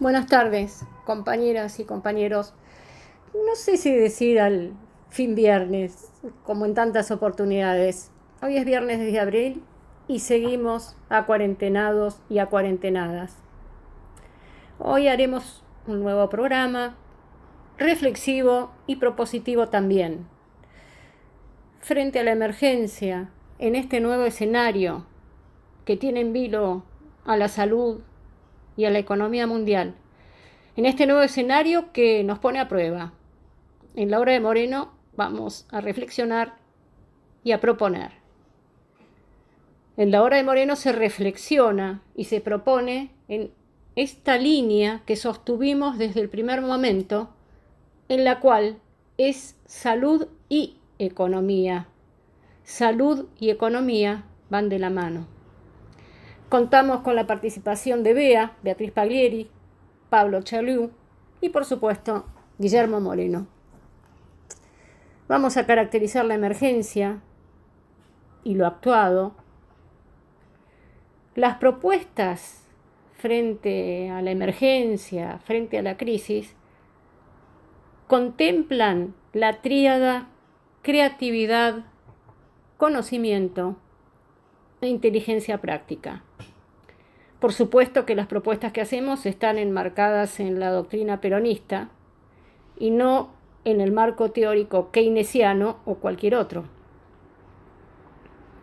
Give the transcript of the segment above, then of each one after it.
Buenas tardes, compañeras y compañeros. No sé si decir al fin viernes, como en tantas oportunidades. Hoy es viernes de abril y seguimos acuarentenados y acuarentenadas. Hoy haremos un nuevo programa, reflexivo y propositivo también. Frente a la emergencia, en este nuevo escenario que tiene en vilo a la salud y a la economía mundial, en este nuevo escenario que nos pone a prueba. En la obra de Moreno vamos a reflexionar y a proponer. En la obra de Moreno se reflexiona y se propone en esta línea que sostuvimos desde el primer momento, en la cual es salud y economía. Salud y economía van de la mano. Contamos con la participación de Beatriz Paglieri, Pablo Chalú y, por supuesto, Guillermo Moreno. Vamos a caracterizar la emergencia y lo actuado. Las propuestas frente a la emergencia, frente a la crisis, contemplan la tríada creatividad, conocimiento e inteligencia práctica. Por supuesto que las propuestas que hacemos están enmarcadas en la doctrina peronista y no en el marco teórico keynesiano o cualquier otro.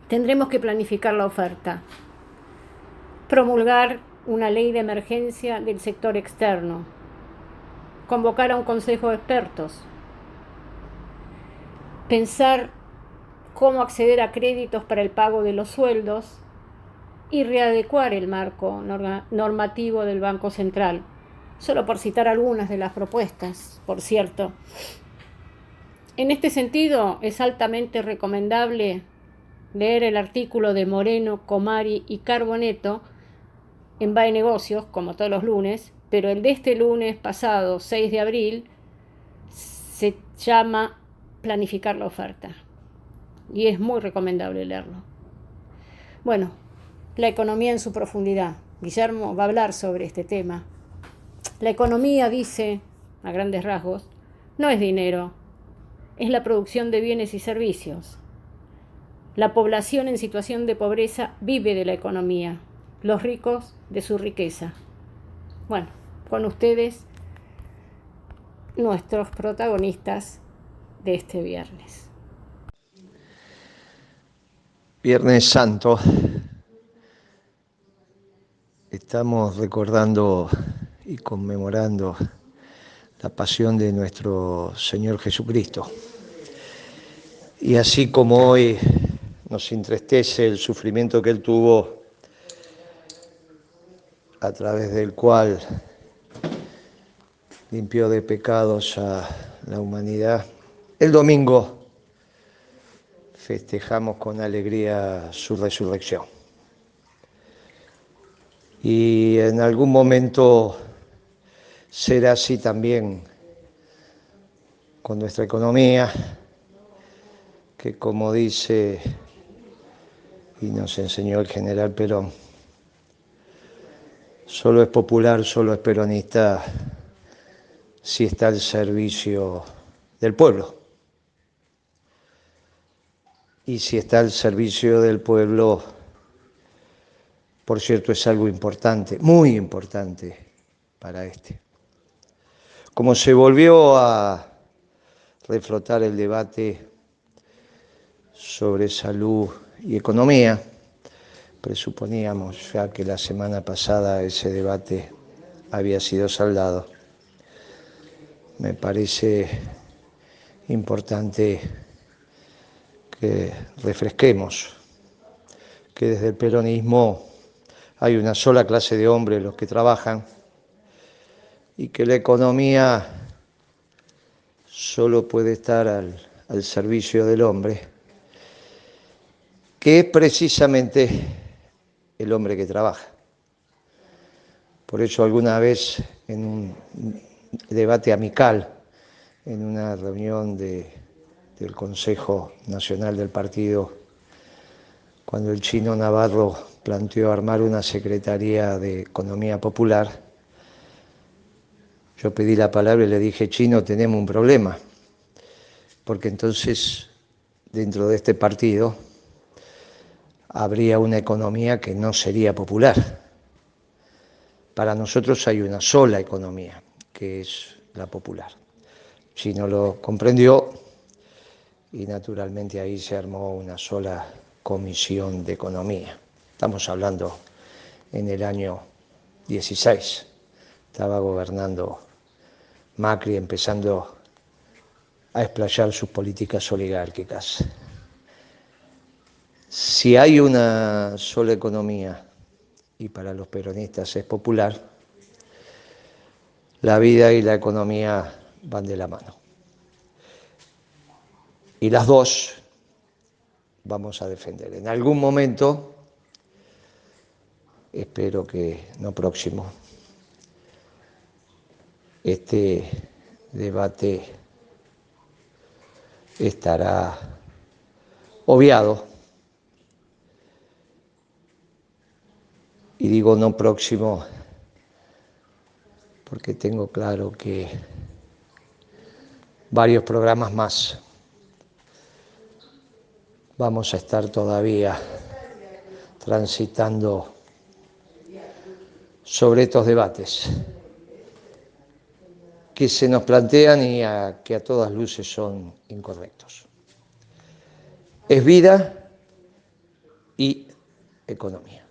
Tendremos que planificar la oferta, promulgar una ley de emergencia del sector externo, convocar a un consejo de expertos, pensar cómo acceder a créditos para el pago de los sueldos y readecuar el marco normativo del Banco Central, solo por citar algunas de las propuestas, por cierto. En este sentido, es altamente recomendable leer el artículo de Moreno, Comari y Carboneto en BAE Negocios, como todos los lunes, pero el de este lunes pasado, 6 de abril, se llama Planificar la oferta. Y es muy recomendable leerlo. Bueno, la economía en su profundidad. Guillermo va a hablar sobre este tema. La economía, dice, a grandes rasgos, no es dinero, es la producción de bienes y servicios. La población en situación de pobreza vive de la economía, los ricos de su riqueza. Bueno, con ustedes, nuestros protagonistas de este viernes. Viernes Santo. Estamos recordando y conmemorando la pasión de nuestro Señor Jesucristo. Y así como hoy nos entristece el sufrimiento que Él tuvo, a través del cual limpió de pecados a la humanidad, el domingo festejamos con alegría su resurrección. Y en algún momento será así también con nuestra economía, que como dice y nos enseñó el general Perón, solo es popular, solo es peronista si está al servicio del pueblo. Y si está al servicio del pueblo, por cierto, es algo importante, muy importante para este. Como se volvió a reflotar el debate sobre salud y economía, presuponíamos ya que la semana pasada ese debate había sido saldado. Me parece importante que refresquemos que desde el peronismo hay una sola clase de hombres, los que trabajan, y que la economía solo puede estar al servicio del hombre, que es precisamente el hombre que trabaja. Por eso alguna vez en un debate amical, en una reunión del Consejo Nacional del Partido, cuando el Chino Navarro planteó armar una Secretaría de Economía Popular, yo pedí la palabra y le dije, Chino, tenemos un problema, porque entonces dentro de este partido habría una economía que no sería popular. Para nosotros hay una sola economía, que es la popular. Chino lo comprendió y naturalmente ahí se armó una sola comisión de economía. Estamos hablando en el año 16. Estaba gobernando Macri, empezando a explayar sus políticas oligárquicas. Si hay una sola economía, y para los peronistas es popular, la vida y la economía van de la mano. Y las dos vamos a defender. En algún momento, espero que no próximo, este debate estará obviado. Y digo no próximo porque tengo claro que varios programas más vamos a estar todavía transitando sobre estos debates que se nos plantean y que a todas luces son incorrectos. Es vida y economía.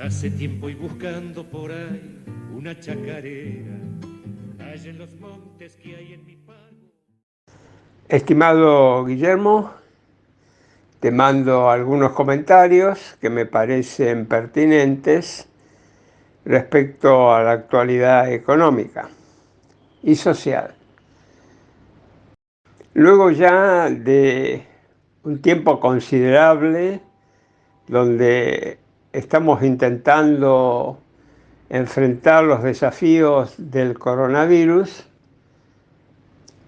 Hace tiempo y buscando por ahí una chacarera, allá en los montes que hay en mi pago. Estimado Guillermo, te mando algunos comentarios que me parecen pertinentes respecto a la actualidad económica y social. Luego ya de un tiempo considerable donde estamos intentando enfrentar los desafíos del coronavirus,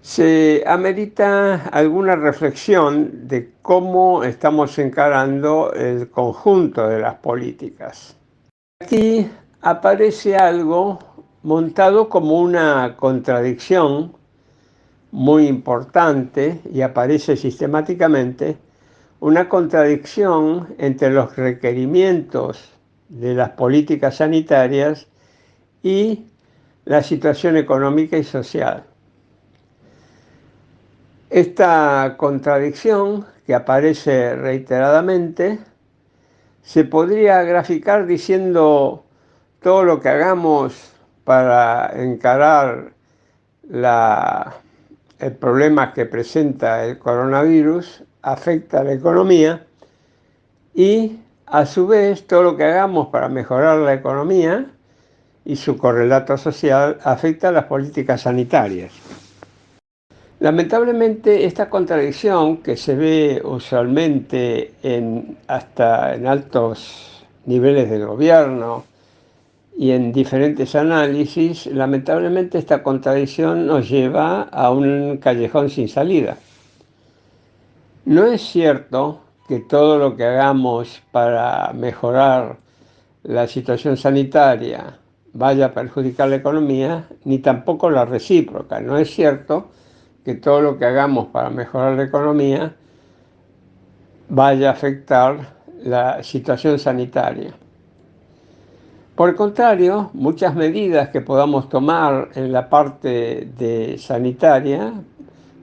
se amerita alguna reflexión de cómo estamos encarando el conjunto de las políticas. Aquí aparece algo montado como una contradicción muy importante y aparece sistemáticamente una contradicción entre los requerimientos de las políticas sanitarias y la situación económica y social. Esta contradicción, que aparece reiteradamente, se podría graficar diciendo todo lo que hagamos para encarar el problema que presenta el coronavirus afecta a la economía y a su vez todo lo que hagamos para mejorar la economía y su correlato social afecta a las políticas sanitarias. Lamentablemente esta contradicción que se ve usualmente hasta en altos niveles del gobierno y en diferentes análisis, lamentablemente esta contradicción nos lleva a un callejón sin salida. No es cierto que todo lo que hagamos para mejorar la situación sanitaria vaya a perjudicar la economía, ni tampoco la recíproca. No es cierto que todo lo que hagamos para mejorar la economía vaya a afectar la situación sanitaria. Por el contrario, muchas medidas que podamos tomar en la parte sanitaria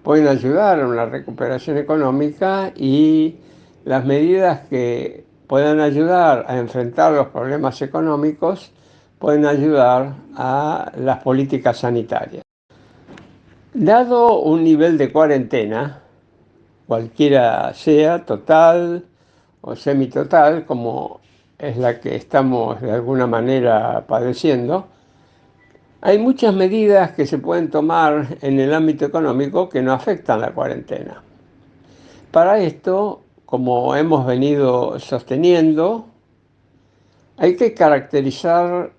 pueden ayudar a una recuperación económica y las medidas que puedan ayudar a enfrentar los problemas económicos pueden ayudar a las políticas sanitarias. Dado un nivel de cuarentena, cualquiera sea, total o semitotal, como es la que estamos de alguna manera padeciendo, Hay muchas medidas que se pueden tomar en el ámbito económico que no afectan la cuarentena. Para esto, como hemos venido sosteniendo, hay que caracterizar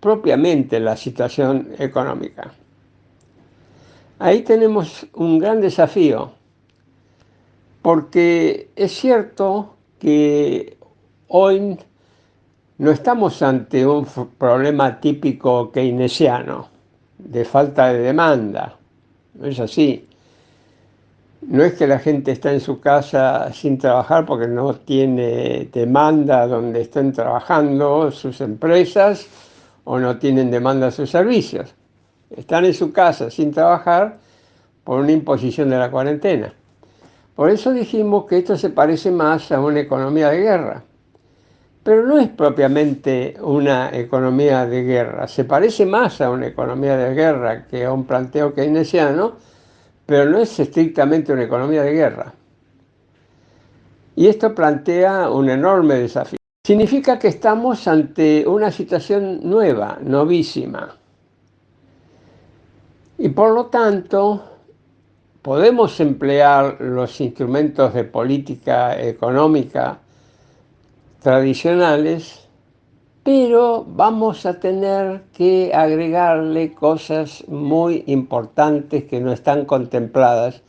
propiamente la situación económica. Ahí tenemos un gran desafío, porque es cierto que hoy no estamos ante un problema típico keynesiano de falta de demanda. No es así. No es que la gente está en su casa sin trabajar porque no tiene demanda donde estén trabajando sus empresas o no tienen demanda sus servicios. Están en su casa sin trabajar por una imposición de la cuarentena. Por eso dijimos que esto se parece más a una economía de guerra. Pero no es propiamente una economía de guerra. Se parece más a una economía de guerra que a un planteo keynesiano, pero no es estrictamente una economía de guerra. Y esto plantea un enorme desafío. Significa que estamos ante una situación nueva, novísima. Y por lo tanto, podemos emplear los instrumentos de política económica tradicionales, pero vamos a tener que agregarle cosas muy importantes que no están contempladas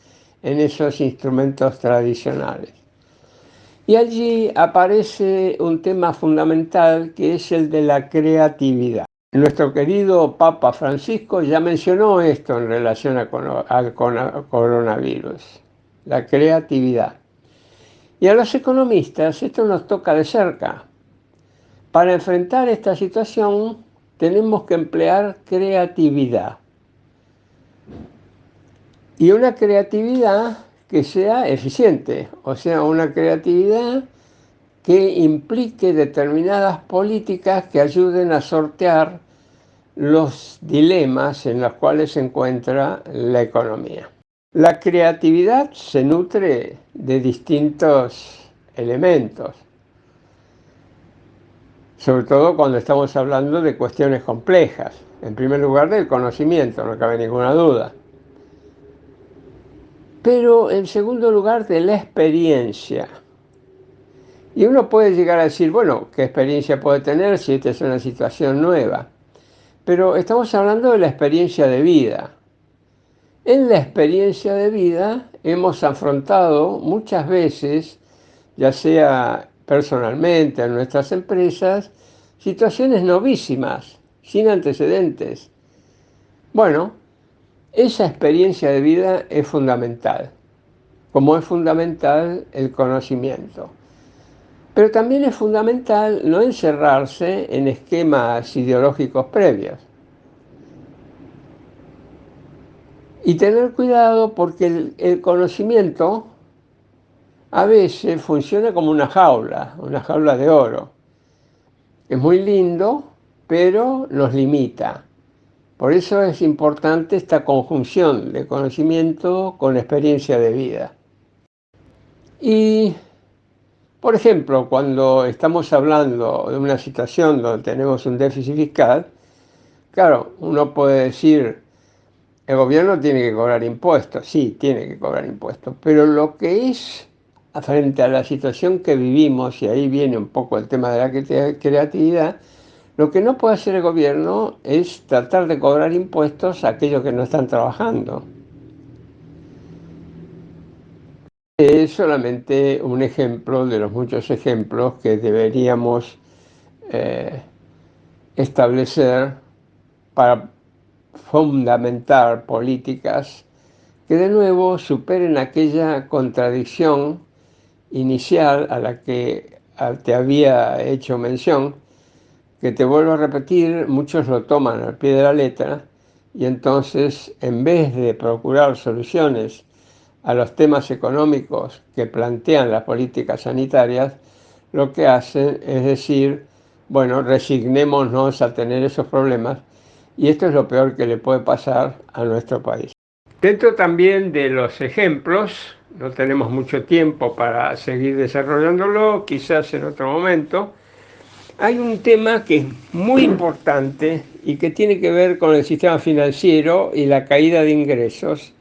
en esos instrumentos tradicionales. Y allí aparece un tema fundamental que es el de la creatividad. Nuestro querido Papa Francisco ya mencionó esto en relación al coronavirus, la creatividad. Y a los economistas esto nos toca de cerca. Para enfrentar esta situación tenemos que emplear creatividad. Y una creatividad que sea eficiente, o sea, una creatividad que implique determinadas políticas que ayuden a sortear los dilemas en los cuales se encuentra la economía. La creatividad se nutre de distintos elementos, sobre todo cuando estamos hablando de cuestiones complejas. En primer lugar, del conocimiento, no cabe ninguna duda. Pero en segundo lugar, de la experiencia. Y uno puede llegar a decir, bueno, ¿qué experiencia puede tener si esta es una situación nueva? Pero estamos hablando de la experiencia de vida. En la experiencia de vida hemos afrontado muchas veces, ya sea personalmente en nuestras empresas, situaciones novísimas, sin antecedentes. Bueno, esa experiencia de vida es fundamental, como es fundamental el conocimiento. Pero también es fundamental no encerrarse en esquemas ideológicos previos. Y tener cuidado porque el conocimiento a veces funciona como una jaula de oro. Es muy lindo, pero nos limita. Por eso es importante esta conjunción de conocimiento con experiencia de vida. Y, por ejemplo, cuando estamos hablando de una situación donde tenemos un déficit fiscal, claro, uno puede decir, el gobierno tiene que cobrar impuestos, sí, tiene que cobrar impuestos, pero lo que es frente a la situación que vivimos, y ahí viene un poco el tema de la creatividad, lo que no puede hacer el gobierno es tratar de cobrar impuestos a aquellos que no están trabajando. Es solamente un ejemplo de los muchos ejemplos que deberíamos establecer para fundamentar políticas que de nuevo superen aquella contradicción inicial a la que te había hecho mención, que te vuelvo a repetir, muchos lo toman al pie de la letra y entonces en vez de procurar soluciones a los temas económicos que plantean las políticas sanitarias, lo que hacen es decir, bueno, resignémonos a tener esos problemas y esto es lo peor que le puede pasar a nuestro país. Dentro también de los ejemplos, no tenemos mucho tiempo para seguir desarrollándolo, quizás en otro momento, Hay un tema que es muy importante y que tiene que ver con el sistema financiero y la caída de ingresos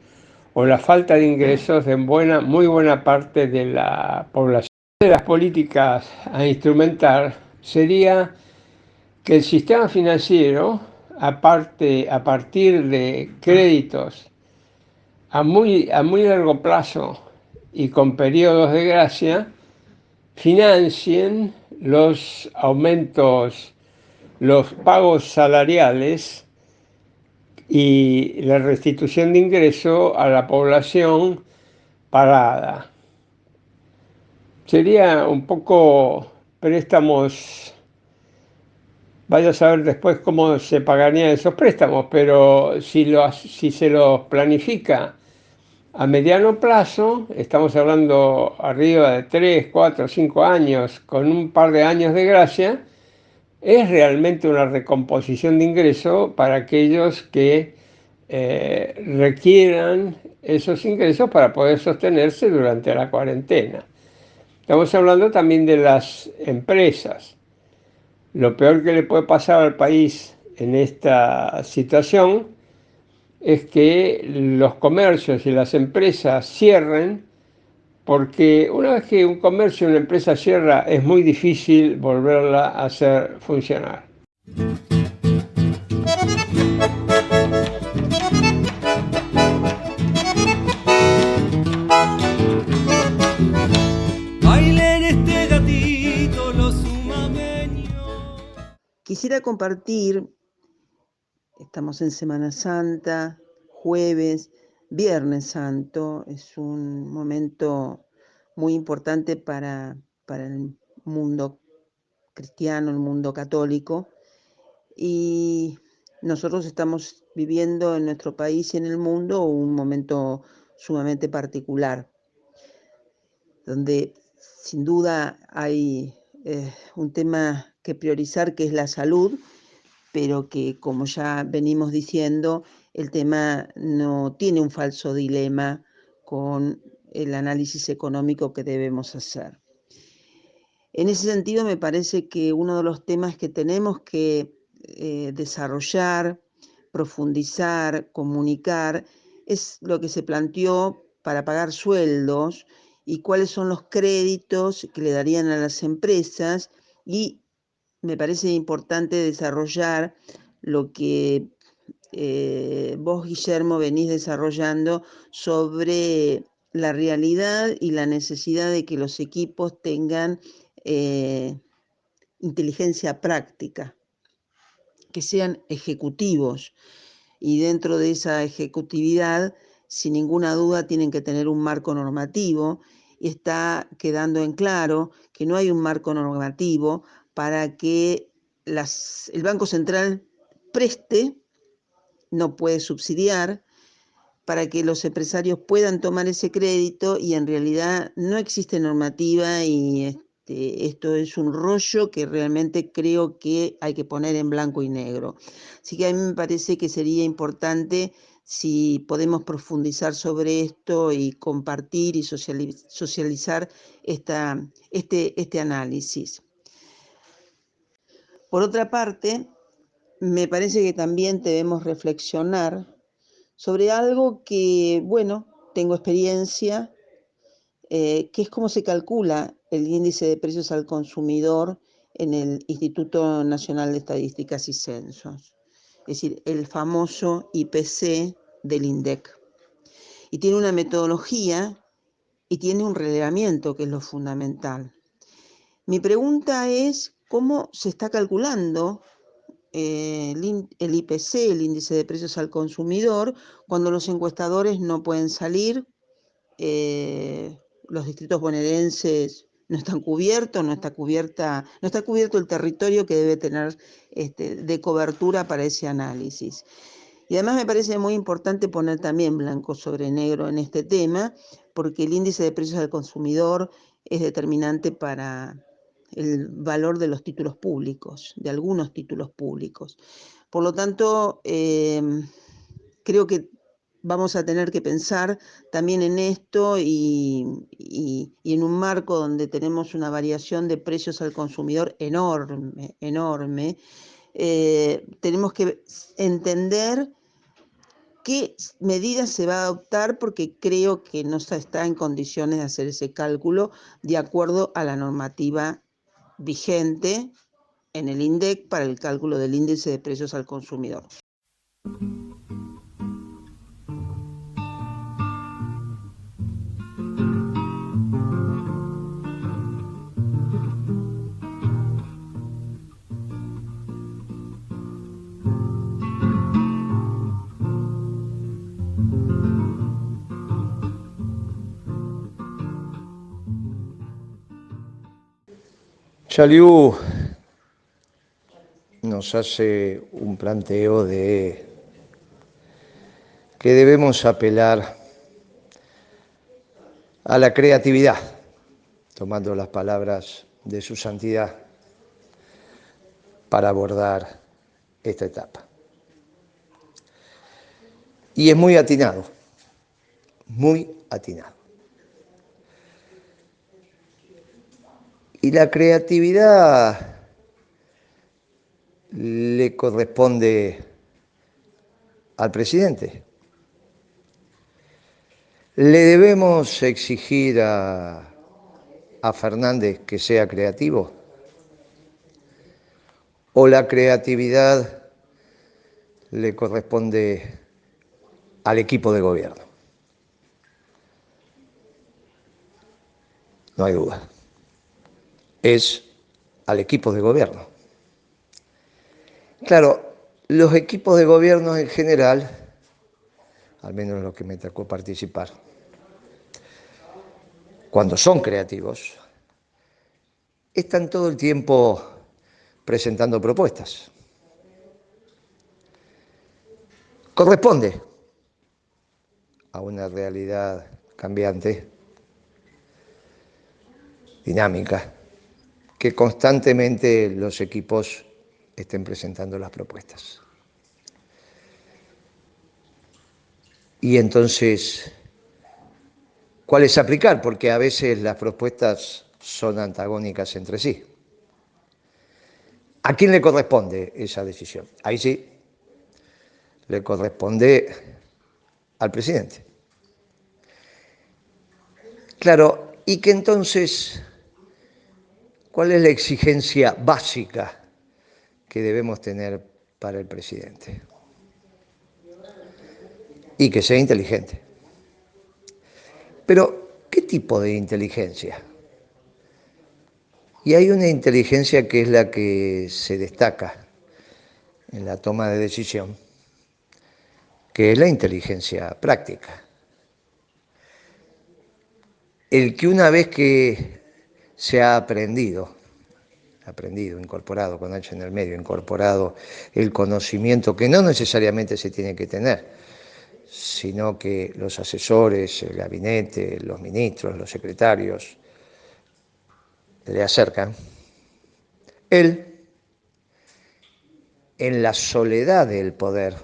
o la falta de ingresos de muy buena parte de la población. Una de las políticas a instrumentar sería que el sistema financiero, a partir de créditos a muy largo plazo y con periodos de gracia, financien los aumentos, los pagos salariales y la restitución de ingreso a la población pagada. Sería un poco préstamos, vaya a saber después cómo se pagarían esos préstamos, pero si se los planifica a mediano plazo, estamos hablando arriba de 3, 4, 5 años, con un par de años de gracia, es realmente una recomposición de ingreso para aquellos que requieran esos ingresos para poder sostenerse durante la cuarentena. Estamos hablando también de las empresas. Lo peor que le puede pasar al país en esta situación es que los comercios y las empresas cierren, porque una vez que un comercio o una empresa cierra es muy difícil volverla a hacer funcionar. Bailen este gatito los sumameños. Quisiera compartir, estamos en Semana Santa, jueves, Viernes Santo, es un momento muy importante para el mundo cristiano, el mundo católico, y nosotros estamos viviendo en nuestro país y en el mundo un momento sumamente particular, donde sin duda hay un tema que priorizar, que es la salud, pero que, como ya venimos diciendo, el tema no tiene un falso dilema con el análisis económico que debemos hacer. En ese sentido, me parece que uno de los temas que tenemos que desarrollar, profundizar, comunicar, es lo que se planteó para pagar sueldos y cuáles son los créditos que le darían a las empresas, y me parece importante desarrollar lo que vos, Guillermo, venís desarrollando sobre la realidad y la necesidad de que los equipos tengan inteligencia práctica, que sean ejecutivos, y dentro de esa ejecutividad, sin ninguna duda, tienen que tener un marco normativo, y está quedando en claro que no hay un marco normativo para que el Banco Central preste, no puede subsidiar, para que los empresarios puedan tomar ese crédito, y en realidad no existe normativa, y esto es un rollo que realmente creo que hay que poner en blanco y negro. Así que a mí me parece que sería importante si podemos profundizar sobre esto y compartir y socializar este análisis. Por otra parte, me parece que también debemos reflexionar sobre algo que, bueno, tengo experiencia, que es cómo se calcula el índice de precios al consumidor en el Instituto Nacional de Estadísticas y Censos, es decir, el famoso IPC del INDEC. Y tiene una metodología y tiene un relevamiento, que es lo fundamental. Mi pregunta es, ¿cómo se está calculando el IPC, el índice de precios al consumidor, cuando los encuestadores no pueden salir? Los distritos bonaerenses no están cubiertos, no está cubierto el territorio que debe tener de cobertura para ese análisis. Y además me parece muy importante poner también blanco sobre negro en este tema, porque el índice de precios al consumidor es determinante para el valor de los títulos públicos, de algunos títulos públicos. Por lo tanto, creo que vamos a tener que pensar también en esto y en un marco donde tenemos una variación de precios al consumidor enorme, enorme. Tenemos que entender qué medidas se va a adoptar, porque creo que no se está en condiciones de hacer ese cálculo de acuerdo a la normativa vigente en el INDEC para el cálculo del índice de precios al consumidor. Chaliú nos hace un planteo de que debemos apelar a la creatividad, tomando las palabras de su santidad, para abordar esta etapa. Y es muy atinado, muy atinado. Y la creatividad le corresponde al presidente. ¿Le debemos exigir a Fernández que sea creativo? ¿O la creatividad le corresponde al equipo de gobierno? No hay duda. Es al equipo de gobierno. Claro, los equipos de gobierno en general, al menos en los que me tocó participar, cuando son creativos, están todo el tiempo presentando propuestas. Corresponde a una realidad cambiante, dinámica, que constantemente los equipos estén presentando las propuestas. Y entonces, ¿cuál es aplicar? Porque a veces las propuestas son antagónicas entre sí. ¿A quién le corresponde esa decisión? Ahí sí, le corresponde al presidente. Claro, y que entonces, ¿cuál es la exigencia básica que debemos tener para el presidente? Y que sea inteligente. Pero, ¿qué tipo de inteligencia? Y hay una inteligencia que es la que se destaca en la toma de decisión, que es la inteligencia práctica. El que una vez que se ha aprendido, incorporado, con H en el medio, incorporado el conocimiento que no necesariamente se tiene que tener, sino que los asesores, el gabinete, los ministros, los secretarios le acercan, él, en la soledad del poder,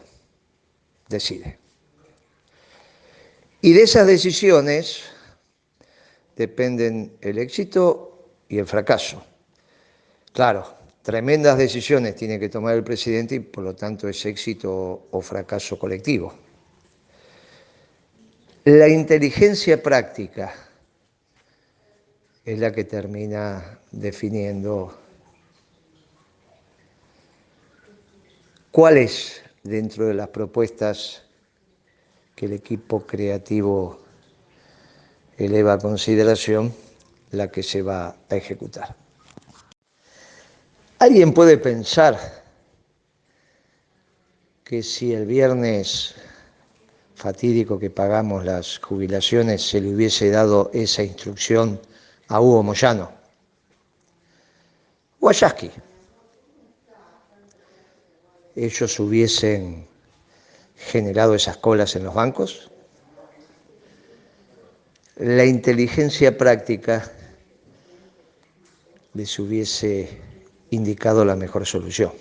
decide. Y de esas decisiones dependen el éxito y el fracaso. Claro, tremendas decisiones tiene que tomar el presidente y por lo tanto es éxito o fracaso colectivo. La inteligencia práctica es la que termina definiendo cuál es, dentro de las propuestas que el equipo creativo eleva a consideración, la que se va a ejecutar. Alguien puede pensar que si el viernes fatídico que pagamos las jubilaciones se le hubiese dado esa instrucción a Hugo Moyano o a Yasky, ellos hubiesen generado esas colas en los bancos. La inteligencia práctica les hubiese indicado la mejor solución.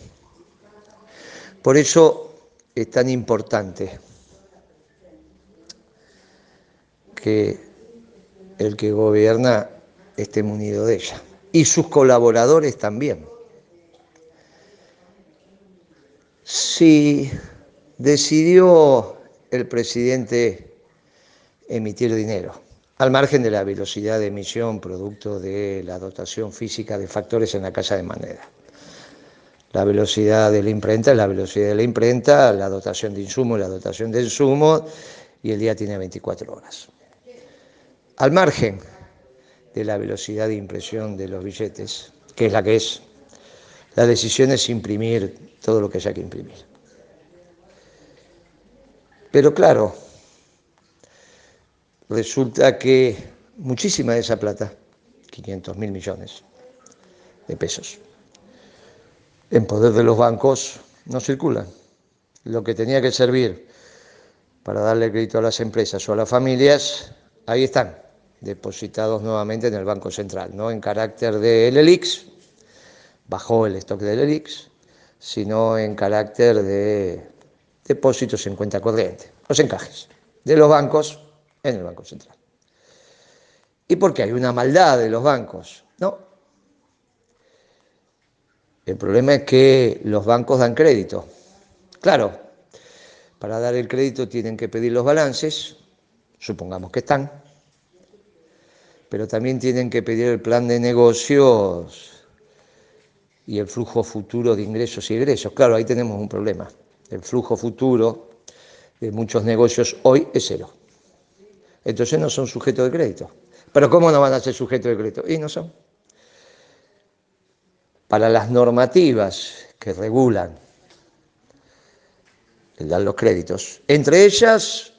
Por eso es tan importante que el que gobierna esté munido de ella. Y sus colaboradores también. Si decidió el presidente emitir dinero, al margen de la velocidad de emisión producto de la dotación física de factores en la casa de moneda. La velocidad de la imprenta es la velocidad de la imprenta, la dotación de insumos, la dotación de insumos, y el día tiene 24 horas. Al margen de la velocidad de impresión de los billetes, que es la que es, la decisión es imprimir todo lo que haya que imprimir. Pero claro, resulta que muchísima de esa plata, 500.000 millones de pesos, en poder de los bancos no circulan. Lo que tenía que servir para darle crédito a las empresas o a las familias, ahí están, depositados nuevamente en el Banco Central, no en carácter de LELIQs, bajó el stock de LELIQs, sino en carácter de depósitos en cuenta corriente, los encajes de los bancos en el Banco Central. ¿Y por qué hay una maldad de los bancos? No. El problema es que los bancos dan crédito. Claro, para dar el crédito tienen que pedir los balances, supongamos que están, pero también tienen que pedir el plan de negocios y el flujo futuro de ingresos y egresos. Claro, ahí tenemos un problema. El flujo futuro de muchos negocios hoy es cero. Entonces no son sujetos de crédito. ¿Pero cómo no van a ser sujetos de crédito? Y no son. Para las normativas que regulan dan los créditos, entre ellas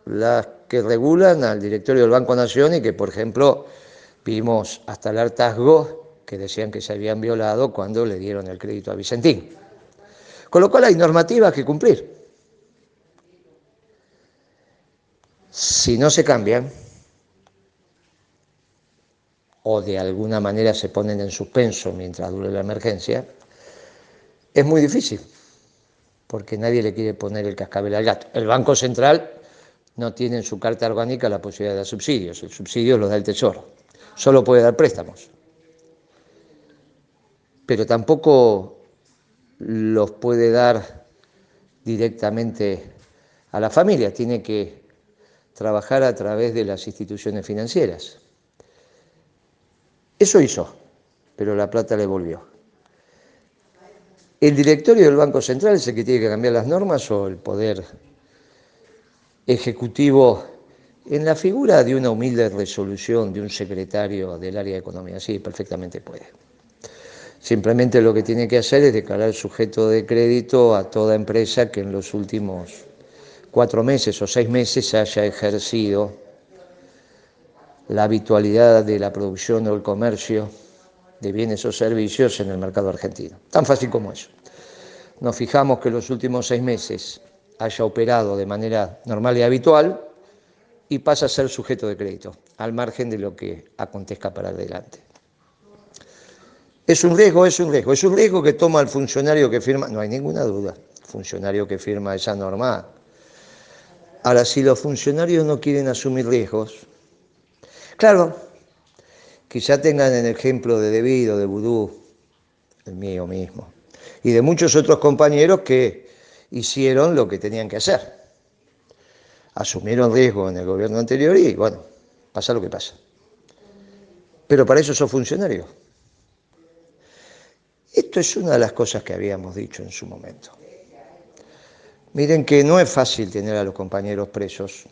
las que regulan al directorio del Banco Nación y que, por ejemplo, vimos hasta el hartazgo que decían que se habían violado cuando le dieron el crédito a Vicentín. Con lo cual hay normativas que cumplir. Si no se cambian, o de alguna manera se ponen en suspenso mientras dure la emergencia, es muy difícil, porque nadie le quiere poner el cascabel al gato. El Banco Central no tiene en su carta orgánica la posibilidad de dar subsidios, el subsidio lo da el Tesoro, solo puede dar préstamos, pero tampoco los puede dar directamente a la familia, tiene que trabajar a través de las instituciones financieras. Eso hizo, pero la plata le volvió. ¿El directorio del Banco Central es el que tiene que cambiar las normas o el poder ejecutivo en la figura de una humilde resolución de un secretario del área de economía? Sí, perfectamente puede. Simplemente lo que tiene que hacer es declarar sujeto de crédito a toda empresa que en los últimos 4 meses o 6 meses haya ejercido la habitualidad de la producción o el comercio de bienes o servicios en el mercado argentino. Tan fácil como eso. Nos fijamos que los últimos 6 meses haya operado de manera normal y habitual y pasa a ser sujeto de crédito, al margen de lo que acontezca para adelante. Es un riesgo que toma el funcionario que firma, no hay ninguna duda, el funcionario que firma esa norma. Ahora, si los funcionarios no quieren asumir riesgos, claro, quizá tengan el ejemplo de Debido, de Vudú, el mío mismo, y de muchos otros compañeros que hicieron lo que tenían que hacer. Asumieron riesgo en el gobierno anterior y, bueno, pasa lo que pasa. Pero para eso son funcionarios. Esto es una de las cosas que habíamos dicho en su momento. Miren que no es fácil tener a los compañeros presos,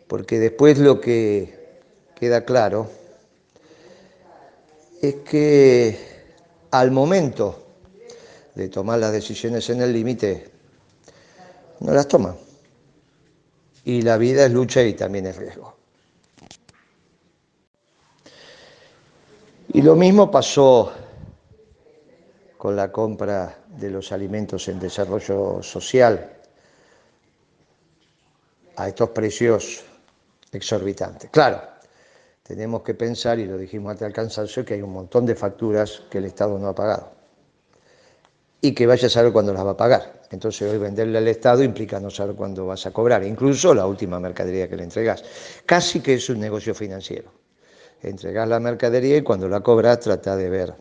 porque después lo que queda claro es que al momento de tomar las decisiones en el límite, no las toman. Y la vida es lucha y también es riesgo. Y lo mismo pasó con la compra de los alimentos en desarrollo social a estos precios exorbitantes. Claro, tenemos que pensar, y lo dijimos hasta el cansancio, que hay un montón de facturas que el Estado no ha pagado y que vaya a saber cuándo las va a pagar. Entonces hoy venderle al Estado implica no saber cuándo vas a cobrar, incluso la última mercadería que le entregás. Casi que es un negocio financiero. Entregás la mercadería y cuando la cobras tratás de ver.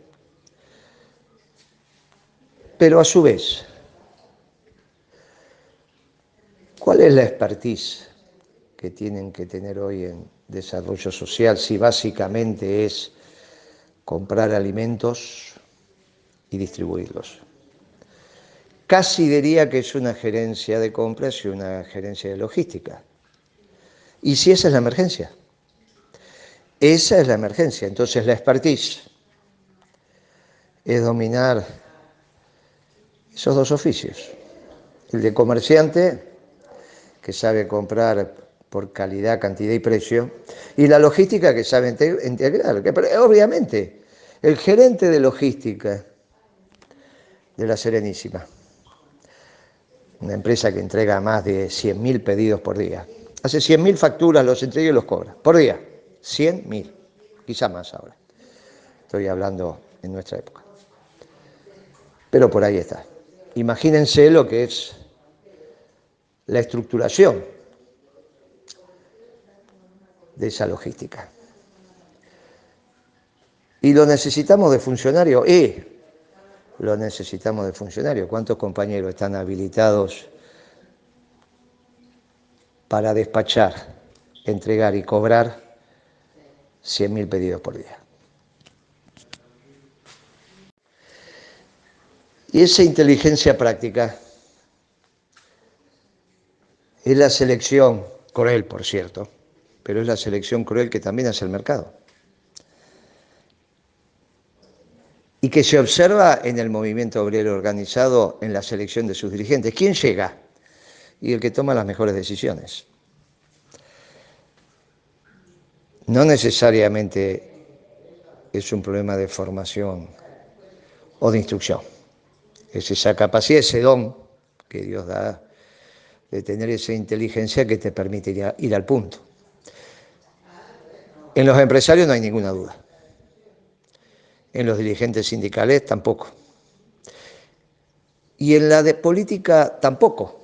Pero a su vez, ¿cuál es la expertise que tienen que tener hoy en desarrollo social si básicamente es comprar alimentos y distribuirlos? Casi diría que es una gerencia de compras y una gerencia de logística. ¿Y si esa es la emergencia? Esa es la emergencia. Entonces la expertise es dominar esos dos oficios. El de comerciante, que sabe comprar por calidad, cantidad y precio, y la logística, que sabe integrar. Obviamente, el gerente de logística de la Serenísima, una empresa que entrega más de 100.000 pedidos por día, hace 100.000 facturas, los entrega y los cobra, por día, 100.000, quizá más ahora. Estoy hablando en nuestra época. Pero por ahí está. Imagínense lo que es la estructuración de esa logística. Y lo necesitamos de funcionario, lo necesitamos de funcionario. ¿Cuántos compañeros están habilitados para despachar, entregar y cobrar 100.000 pedidos por día? Y esa inteligencia práctica es la selección cruel, por cierto, pero es la selección cruel que también hace el mercado. Y que se observa en el movimiento obrero organizado en la selección de sus dirigentes. ¿Quién llega? Y el que toma las mejores decisiones. No necesariamente es un problema de formación o de instrucción. Es esa capacidad, ese don que Dios da de tener esa inteligencia que te permite ir al punto. En los empresarios no hay ninguna duda. En los dirigentes sindicales tampoco. Y en la de política tampoco.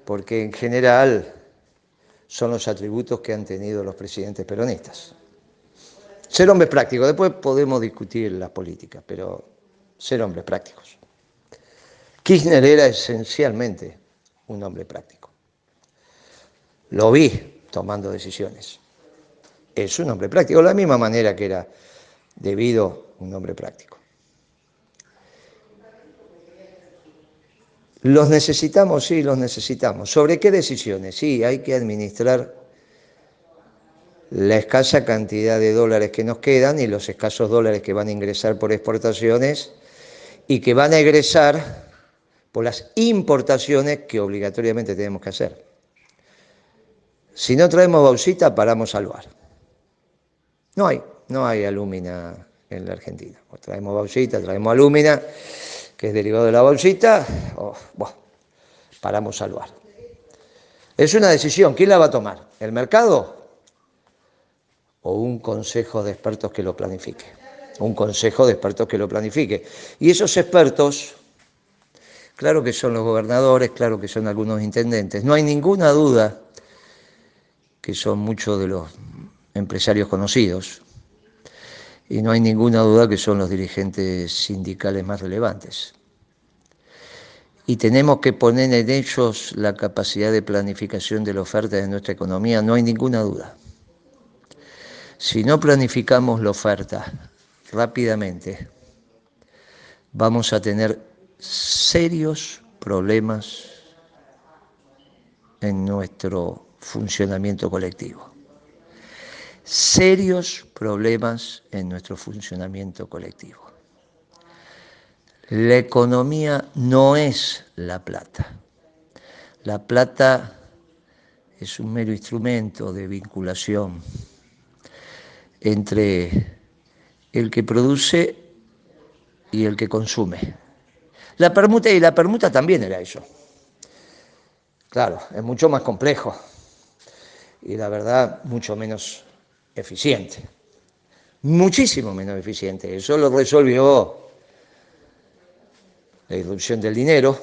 Porque en general son los atributos que han tenido los presidentes peronistas. Ser hombres prácticos, después podemos discutir las políticas, pero ser hombres prácticos. Kirchner era esencialmente un hombre práctico. Lo vi tomando decisiones. Es un hombre práctico, de la misma manera que era debido un hombre práctico. ¿Los necesitamos? Sí, los necesitamos. ¿Sobre qué decisiones? Sí, hay que administrar la escasa cantidad de dólares que nos quedan y los escasos dólares que van a ingresar por exportaciones y que van a egresar por las importaciones que obligatoriamente tenemos que hacer. Si no traemos bauxita, paramos al bar. No hay alúmina en la Argentina. O traemos bauxita, traemos alúmina, que es derivado de la bauxita, paramos al bar. Es una decisión. ¿Quién la va a tomar? ¿El mercado? ¿O un consejo de expertos que lo planifique? Un consejo de expertos que lo planifique. Y esos expertos, claro que son los gobernadores, claro que son algunos intendentes. No hay ninguna duda que son muchos de los empresarios conocidos. Y no hay ninguna duda que son los dirigentes sindicales más relevantes. Y tenemos que poner en ellos la capacidad de planificación de la oferta de nuestra economía, no hay ninguna duda. Si no planificamos la oferta rápidamente, vamos a tener serios problemas en nuestro funcionamiento colectivo. Serios problemas en nuestro funcionamiento colectivo. La economía no es la plata. La plata es un mero instrumento de vinculación entre el que produce y el que consume. La permuta también era eso. Claro, es mucho más complejo y la verdad mucho menos eficiente. Muchísimo menos eficiente. Eso lo resolvió la irrupción del dinero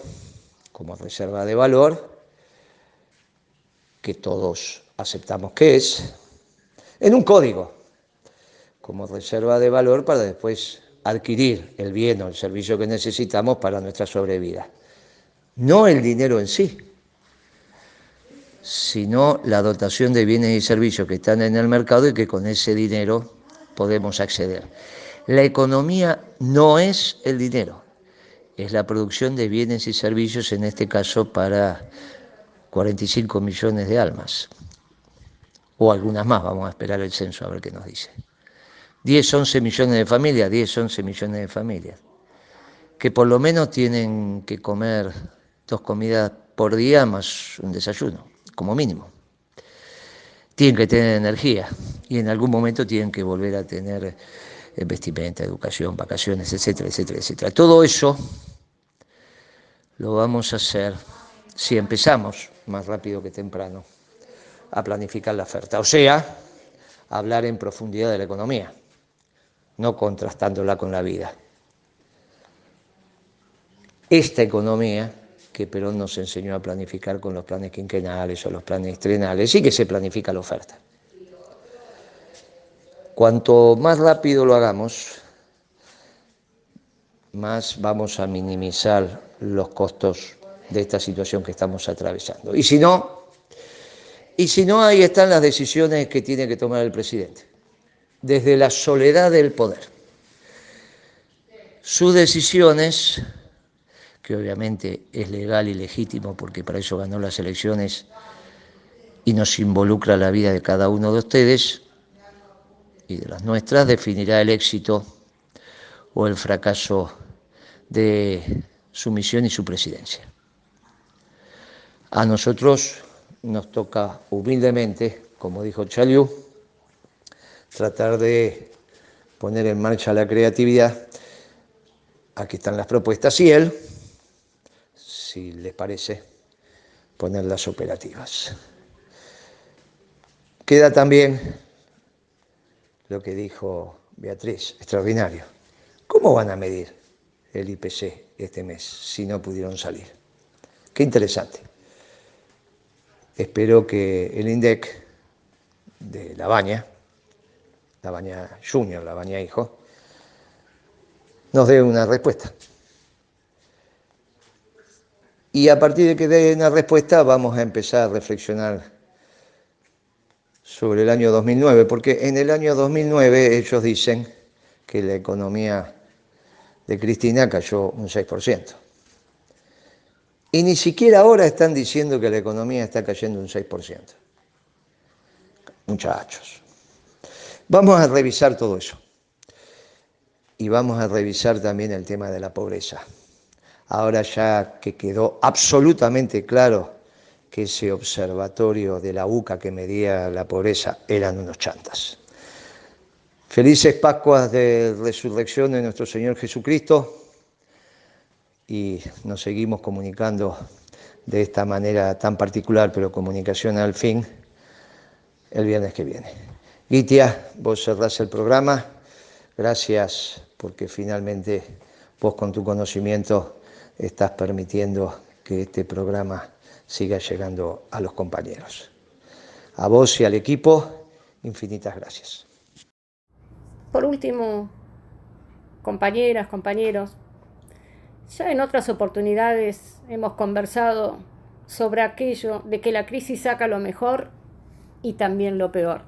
como reserva de valor, que todos aceptamos que es, en un código, como reserva de valor para después adquirir el bien o el servicio que necesitamos para nuestra sobrevida. No el dinero en sí, sino la dotación de bienes y servicios que están en el mercado y que con ese dinero podemos acceder. La economía no es el dinero, es la producción de bienes y servicios, en este caso para 45 millones de almas, o algunas más, vamos a esperar el censo a ver qué nos dice. 10, 11 millones de familias, 10, 11 millones de familias, que por lo menos tienen que comer 2 comidas por día más un desayuno, como mínimo. Tienen que tener energía y en algún momento tienen que volver a tener vestimenta, educación, vacaciones, etcétera, etcétera, etcétera. Todo eso lo vamos a hacer si empezamos más rápido que temprano a planificar la oferta, o sea, a hablar en profundidad de la economía, no contrastándola con la vida. Esta economía que Perón nos enseñó a planificar con los planes quinquenales o los planes trienales, y que se planifica la oferta. Cuanto más rápido lo hagamos, más vamos a minimizar los costos de esta situación que estamos atravesando. Y si no, ahí están las decisiones que tiene que tomar el presidente, desde la soledad del poder. Sus decisiones, que obviamente es legal y legítimo porque para eso ganó las elecciones y nos involucra la vida de cada uno de ustedes y de las nuestras, definirá el éxito o el fracaso de su misión y su presidencia. A nosotros nos toca humildemente, como dijo Chaliú, tratar de poner en marcha la creatividad. Aquí están las propuestas y él, si les parece, ponerlas operativas. Queda también lo que dijo Beatriz, extraordinario. ¿Cómo van a medir el IPC este mes si no pudieron salir? Qué interesante. Espero que el INDEC de Labaña Junior, Labaña Hijo, nos dé una respuesta. Y a partir de que dé una respuesta vamos a empezar a reflexionar sobre el año 2009, porque en el año 2009 ellos dicen que la economía de Cristina cayó un 6%. Y ni siquiera ahora están diciendo que la economía está cayendo un 6%. Muchachos, vamos a revisar todo eso. Y vamos a revisar también el tema de la pobreza. Ahora ya que quedó absolutamente claro que ese observatorio de la UCA que medía la pobreza eran unos chantas. Felices Pascuas de Resurrección de nuestro Señor Jesucristo, y nos seguimos comunicando de esta manera tan particular, pero comunicación al fin, el viernes que viene. Gitia, vos cerrás el programa. Gracias porque finalmente vos con tu conocimiento estás permitiendo que este programa siga llegando a los compañeros. A vos y al equipo, infinitas gracias. Por último, compañeras, compañeros, ya en otras oportunidades hemos conversado sobre aquello de que la crisis saca lo mejor y también lo peor.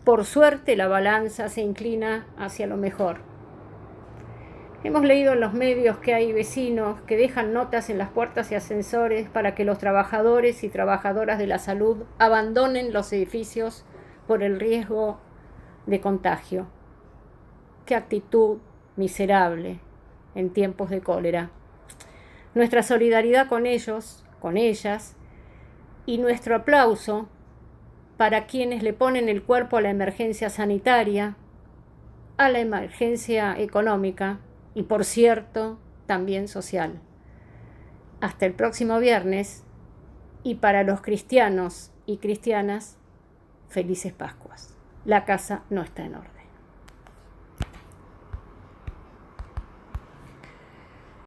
Por suerte, la balanza se inclina hacia lo mejor. Hemos leído en los medios que hay vecinos que dejan notas en las puertas y ascensores para que los trabajadores y trabajadoras de la salud abandonen los edificios por el riesgo de contagio. Qué actitud miserable en tiempos de cólera. Nuestra solidaridad con ellos, con ellas, y nuestro aplauso para quienes le ponen el cuerpo a la emergencia sanitaria, a la emergencia económica y, por cierto, también social. Hasta el próximo viernes, y para los cristianos y cristianas, felices Pascuas. La casa no está en orden.